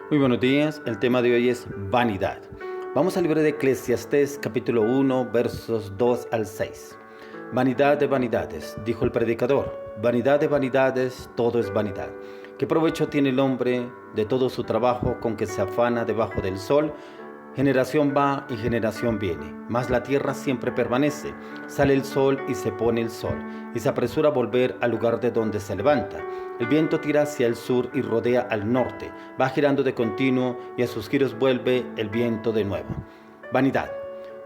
Muy buenos días, el tema de hoy es vanidad. Vamos al libro de Eclesiastés capítulo 1 versos 2 al 6. Vanidad de vanidades, dijo el predicador, vanidad de vanidades, todo es vanidad. ¿Qué provecho tiene el hombre de todo su trabajo con que se afana debajo del sol? Generación va y generación viene, mas la tierra siempre permanece. Sale el sol y se pone el sol, y se apresura a volver al lugar de donde se levanta. El viento tira hacia el sur y rodea al norte, va girando de continuo y a sus giros vuelve el viento de nuevo. Vanidad.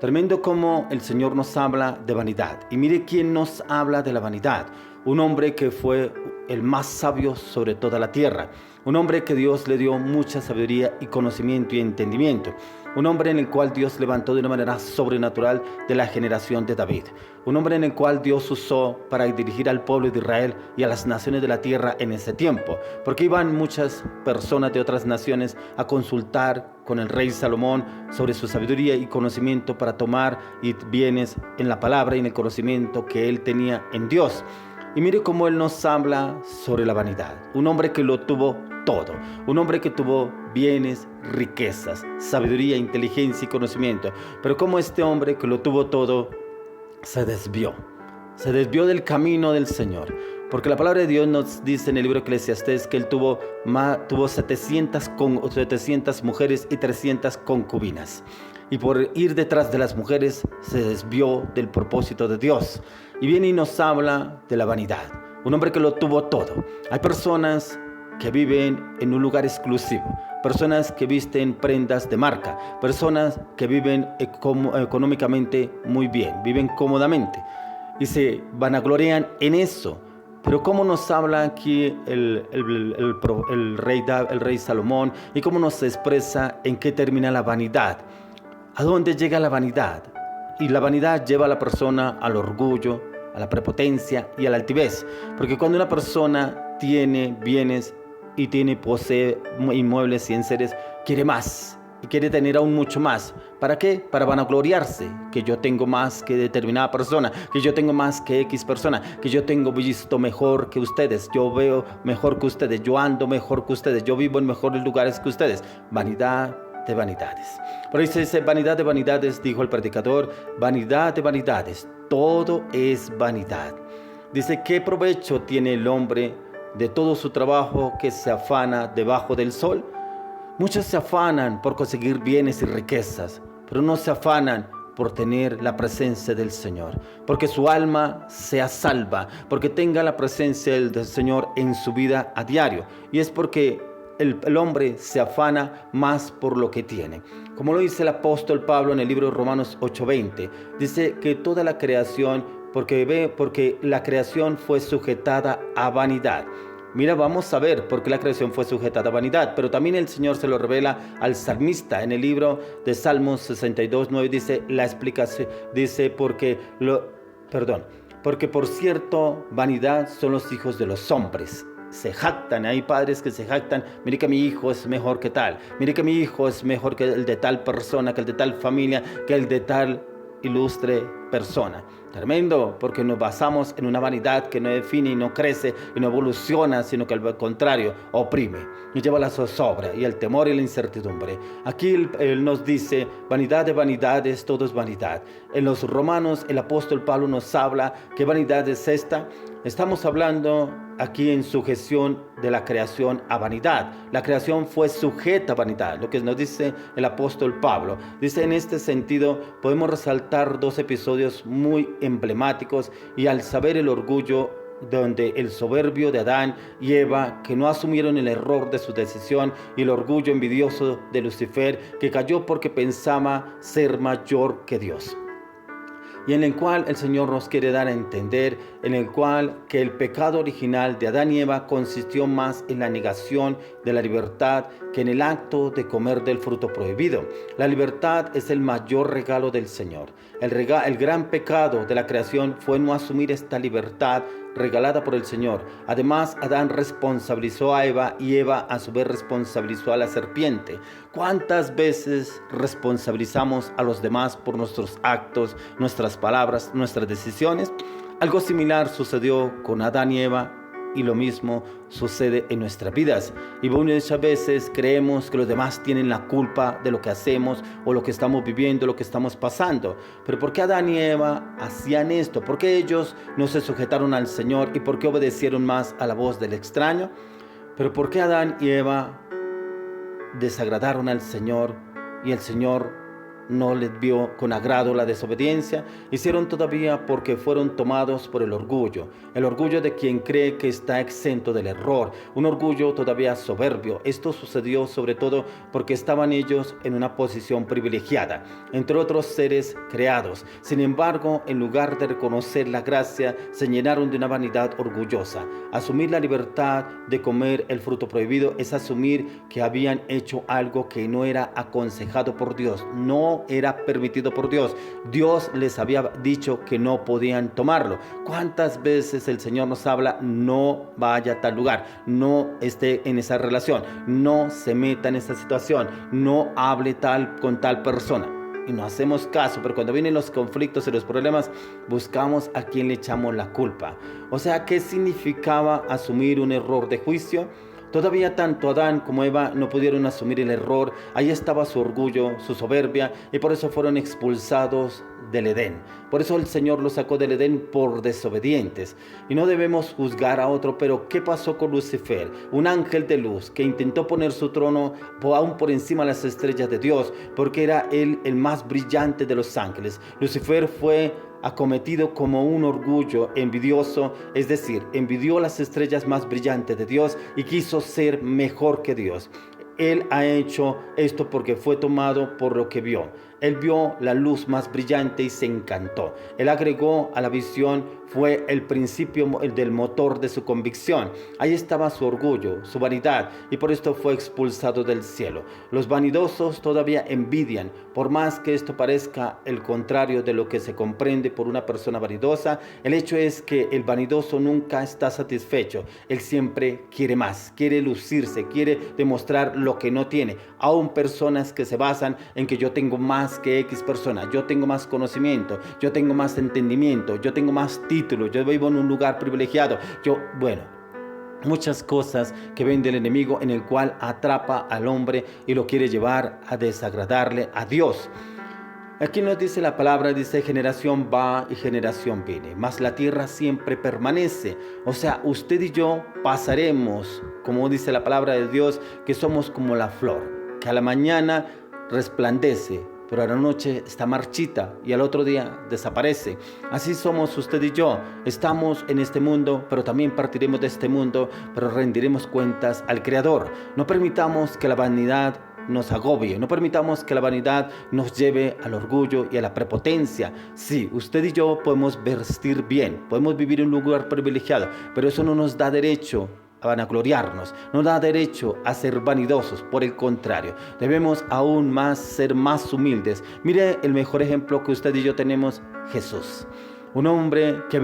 Tremendo como el Señor nos habla de vanidad. Y mire quién nos habla de la vanidad. Un hombre que fue el más sabio sobre toda la tierra. Un hombre que Dios le dio mucha sabiduría y conocimiento y entendimiento. Un hombre en el cual Dios levantó de una manera sobrenatural de la generación de David. Un hombre en el cual Dios usó para dirigir al pueblo de Israel y a las naciones de la tierra en ese tiempo. Porque iban muchas personas de otras naciones a consultar con el rey Salomón sobre su sabiduría y conocimiento para tomar bienes en la palabra y en el conocimiento que él tenía en Dios. Y mire cómo él nos habla sobre la vanidad. Un hombre que lo tuvo todo. Un hombre que tuvo bienes, riquezas, sabiduría, inteligencia y conocimiento. Pero como este hombre que lo tuvo todo se desvió. Se desvió del camino del Señor. Porque la palabra de Dios nos dice en el libro de Eclesiastés que él tuvo 700 mujeres y 300 concubinas. Y por ir detrás de las mujeres se desvió del propósito de Dios. Y viene y nos habla de la vanidad. Un hombre que lo tuvo todo. Hay personas que viven en un lugar exclusivo. Personas que visten prendas de marca. Personas que viven económicamente muy bien. Viven cómodamente. Y se vanaglorian en eso. Pero cómo nos habla aquí el rey Salomón y cómo nos expresa en qué termina la vanidad. ¿A dónde llega la vanidad? Y la vanidad lleva a la persona al orgullo, a la prepotencia y a la altivez. Porque cuando una persona tiene bienes y posee inmuebles y enseres, quiere más. Y quiere tener aún mucho más. ¿Para qué? Para vanagloriarse. Que yo tengo más que determinada persona. Que yo tengo más que X persona. Que yo tengo visto mejor que ustedes. Yo veo mejor que ustedes. Yo ando mejor que ustedes. Yo vivo en mejores lugares que ustedes. Vanidad de vanidades. Por eso dice, vanidad de vanidades, dijo el predicador. Vanidad de vanidades. Todo es vanidad. Dice, ¿qué provecho tiene el hombre de todo su trabajo que se afana debajo del sol? Muchos se afanan por conseguir bienes y riquezas, pero no se afanan por tener la presencia del Señor, porque su alma sea salva, porque tenga la presencia del Señor en su vida a diario. Y es porque el hombre se afana más por lo que tiene. Como lo dice el apóstol Pablo en el libro de Romanos 8:20, dice que toda la creación, porque la creación fue sujetada a vanidad. Mira, vamos a ver por qué la creación fue sujetada a vanidad, pero también el Señor se lo revela al salmista en el libro de Salmos 62:9, dice la explicación, dice porque por cierto vanidad son los hijos de los hombres. Se jactan, hay padres que se jactan, mire que mi hijo es mejor que tal, mire que mi hijo es mejor que el de tal persona, que el de tal familia, que el de tal ilustre persona. Tremendo, porque nos basamos en una vanidad que no define y no crece y no evoluciona, sino que al contrario oprime y lleva la zozobra y el temor y la incertidumbre. Aquí él nos dice, vanidad de vanidades, todo es vanidad. En los Romanos el apóstol Pablo nos habla, ¿qué vanidad es esta? Estamos hablando aquí en sujeción de la creación a vanidad. La creación fue sujeta a vanidad, lo que nos dice el apóstol Pablo. Dice, en este sentido podemos resaltar dos episodios muy emblemáticos y al saber el orgullo donde el soberbio de Adán y Eva, que no asumieron el error de su decisión, y el orgullo envidioso de Lucifer, que cayó porque pensaba ser mayor que Dios. Y en el cual el Señor nos quiere dar a entender, en el cual que el pecado original de Adán y Eva consistió más en la negación de la libertad que en el acto de comer del fruto prohibido. La libertad es el mayor regalo del Señor. El gran pecado de la creación fue no asumir esta libertad regalada por el Señor. Además, Adán responsabilizó a Eva y Eva a su vez responsabilizó a la serpiente. ¿Cuántas veces responsabilizamos a los demás por nuestros actos, nuestras palabras, nuestras decisiones? Algo similar sucedió con Adán y Eva y lo mismo sucede en nuestras vidas. Y muchas veces creemos que los demás tienen la culpa de lo que hacemos o lo que estamos viviendo, lo que estamos pasando. Pero ¿por qué Adán y Eva hacían esto? ¿Por qué ellos no se sujetaron al Señor y por qué obedecieron más a la voz del extraño? Pero ¿por qué Adán y Eva desagradaron al Señor y el Señor no les vio con agrado la desobediencia? Hicieron todavía porque fueron tomados por el orgullo de quien cree que está exento del error, un orgullo todavía soberbio. Esto sucedió sobre todo porque estaban ellos en una posición privilegiada, entre otros seres creados. Sin embargo, en lugar de reconocer la gracia, se llenaron de una vanidad orgullosa. Asumir la libertad de comer el fruto prohibido es asumir que habían hecho algo que no era aconsejado por Dios, no era permitido por Dios. Dios les había dicho que no podían tomarlo. ¿Cuántas veces el Señor nos habla? No vaya a tal lugar, no esté en esa relación, no se meta en esa situación, no hable con tal persona. Y no hacemos caso, pero cuando vienen los conflictos y los problemas, buscamos a quien le echamos la culpa. O sea, ¿qué significaba asumir un error de juicio? Todavía tanto Adán como Eva no pudieron asumir el error. Ahí estaba su orgullo, su soberbia, y por eso fueron expulsados del Edén. Por eso el Señor los sacó del Edén por desobedientes. Y no debemos juzgar a otro, pero ¿qué pasó con Lucifer? Un ángel de luz que intentó poner su trono aún por encima de las estrellas de Dios, porque era él el más brillante de los ángeles. Lucifer fue acometido como un orgullo envidioso, es decir, envidió las estrellas más brillantes de Dios y quiso ser mejor que Dios. Él ha hecho esto porque fue tomado por lo que vio. Él vio la luz más brillante y se encantó. Él agregó a la visión, fue el principio del motor de su convicción. Ahí estaba su orgullo, su vanidad, y por esto fue expulsado del cielo. Los vanidosos todavía envidian, por más que esto parezca el contrario de lo que se comprende por una persona vanidosa. El hecho es que el vanidoso nunca está satisfecho. Él siempre quiere más, quiere lucirse, quiere demostrar lo que no tiene. Aún personas que se basan en que yo tengo más que X persona, yo tengo más conocimiento, yo tengo más entendimiento, yo tengo más título, yo vivo en un lugar privilegiado, muchas cosas que vende el enemigo, en el cual atrapa al hombre y lo quiere llevar a desagradarle a Dios. Aquí nos dice la palabra, dice: generación va y generación viene, mas la tierra siempre permanece. O sea, usted y yo pasaremos, como dice la palabra de Dios, que somos como la flor, que a la mañana resplandece, pero a la noche está marchita y al otro día desaparece. Así somos usted y yo. Estamos en este mundo, pero también partiremos de este mundo, pero rendiremos cuentas al Creador. No permitamos que la vanidad nos agobie, no permitamos que la vanidad nos lleve al orgullo y a la prepotencia. Sí, usted y yo podemos vestir bien, podemos vivir en un lugar privilegiado, pero eso no nos da derecho a vanagloriarnos, no da derecho a ser vanidosos. Por el contrario, debemos aún más ser más humildes. Mire el mejor ejemplo que usted y yo tenemos: Jesús, un hombre que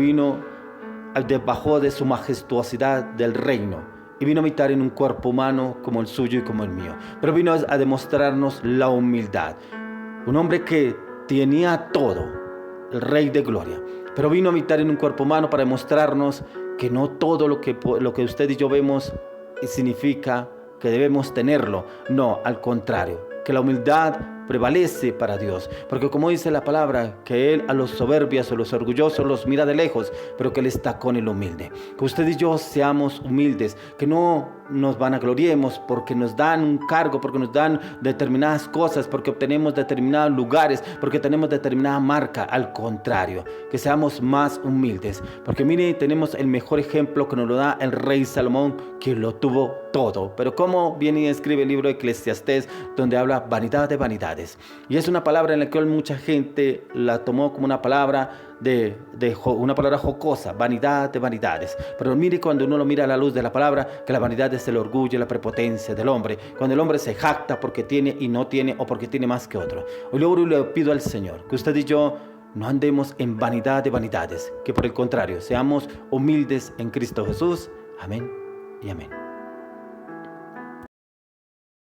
bajó de su majestuosidad del reino y vino a habitar en un cuerpo humano como el suyo y como el mío, pero vino a demostrarnos la humildad. Un hombre que tenía todo, el Rey de Gloria, pero vino a habitar en un cuerpo humano para demostrarnos que no todo lo que usted y yo vemos significa que debemos tenerlo. No, al contrario, que la humildad prevalece para Dios, porque como dice la palabra, que Él a los soberbios o los orgullosos los mira de lejos, pero que Él está con el humilde. Que usted y yo seamos humildes, que no nos vanagloriemos porque nos dan un cargo, porque nos dan determinadas cosas, porque obtenemos determinados lugares, porque tenemos determinada marca. Al contrario, que seamos más humildes, porque mire, tenemos el mejor ejemplo que nos lo da el rey Salomón, que lo tuvo todo. Pero como viene y escribe el libro de Eclesiastés, donde habla vanidad de vanidades, y es una palabra en la cual mucha gente la tomó como una palabra una palabra jocosa, vanidad de vanidades. Pero mire, cuando uno lo mira a la luz de la palabra, que la vanidad es el orgullo y la prepotencia del hombre, cuando el hombre se jacta porque tiene y no tiene, o porque tiene más que otro. Hoy luego le pido al Señor que usted y yo no andemos en vanidad de vanidades, que por el contrario seamos humildes en Cristo Jesús. Amén y amén.